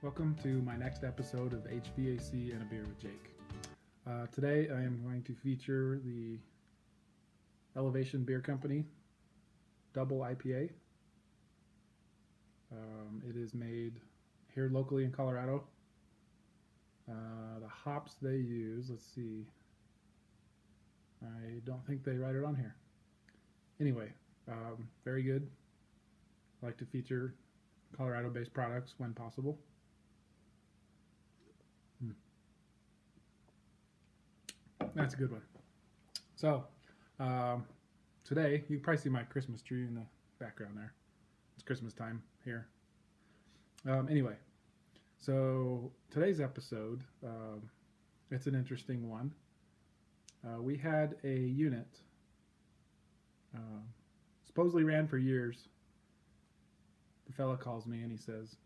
Welcome to my next episode of HVAC and a Beer with Jake. Today I am going to feature the Elevation Beer Company Double IPA. It is made here locally in Colorado. The hops they use, let's see, I don't think they write it on here. Anyway, very good. I like to feature Colorado-based products when possible. That's a good one. So, today, you can probably see my Christmas tree in the background there. It's Christmas time here. Anyway, so today's episode, it's an interesting one. We had a unit, supposedly ran for years. The fella calls me and he says,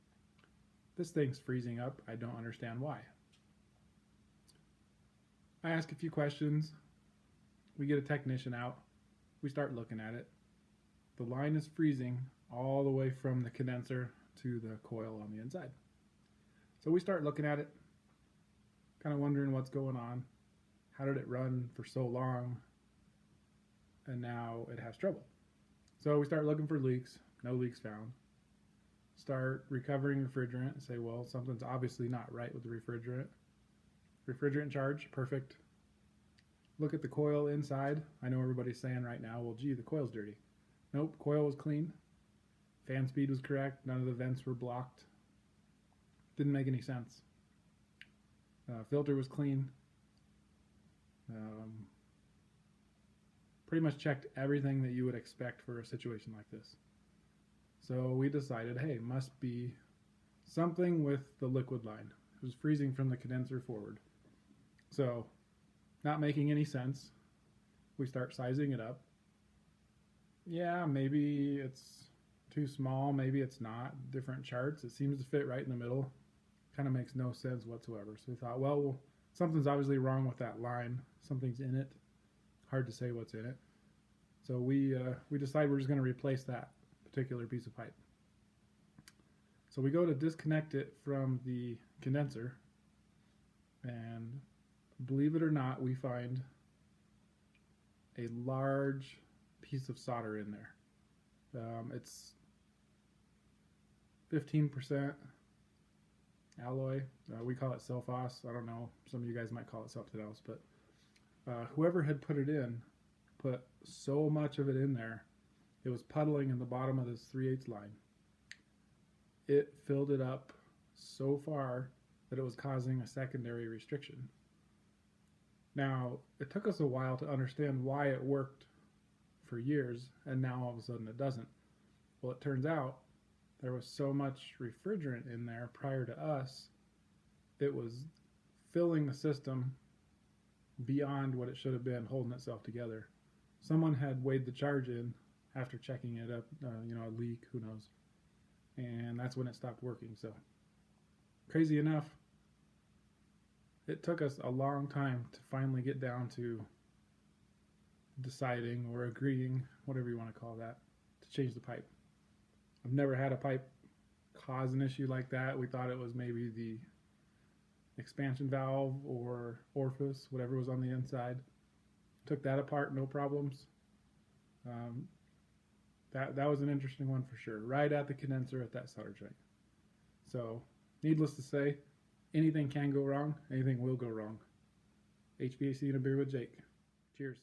"This thing's freezing up. I don't understand why." I ask a few questions. We get a technician out. We start looking at it. The line is freezing all the way from the condenser to the coil on the inside. So we start looking at it, kind of wondering what's going on. How did it run for so long and now it has trouble? So we start looking for leaks. No leaks found. Start recovering refrigerant and say, well, something's obviously not right with the refrigerant. Refrigerant charge, perfect. Look at the coil inside. I know everybody's saying right now, well, gee, the coil's dirty. Nope, coil was clean. Fan speed was correct. None of the vents were blocked. Didn't make any sense. Filter was clean. Pretty much checked everything that you would expect for a situation like this. So we decided, hey, must be something with the liquid line. It was freezing from the condenser forward. So, not making any sense. We start sizing it up. Yeah, maybe it's too small, maybe it's not. Different charts. It seems to fit right in the middle. Kind of makes no sense whatsoever. So we thought, well, something's obviously wrong with that line. Something's in it. Hard to say what's in it. So we decide we're just going to replace that particular piece of pipe. So we go to disconnect it from the condenser, and believe it or not, we find a large piece of solder in there. It's 15% alloy. We call it Selphos. I don't know. Some of you guys might call it something else, but whoever had put it in put so much of it in there, it was puddling in the bottom of this 3/8 line. It filled it up so far that it was causing a secondary restriction. Now, it took us a while to understand why it worked for years, and now all of a sudden it doesn't. Well, it turns out there was so much refrigerant in there prior to us, it was filling the system beyond what it should have been, holding itself together. Someone had weighed the charge in after checking it up, a leak, who knows. And that's when it stopped working. So, crazy enough, it took us a long time to finally get down to deciding or agreeing, whatever you want to call that, to change the pipe. I've never had a pipe cause an issue like that. We thought it was maybe the expansion valve or orifice, whatever was on the inside. Took that apart, no problems. That was an interesting one for sure. Right at the condenser at that solder joint. So, needless to say, anything can go wrong, anything will go wrong. HVAC and a Beer with Jake. Cheers.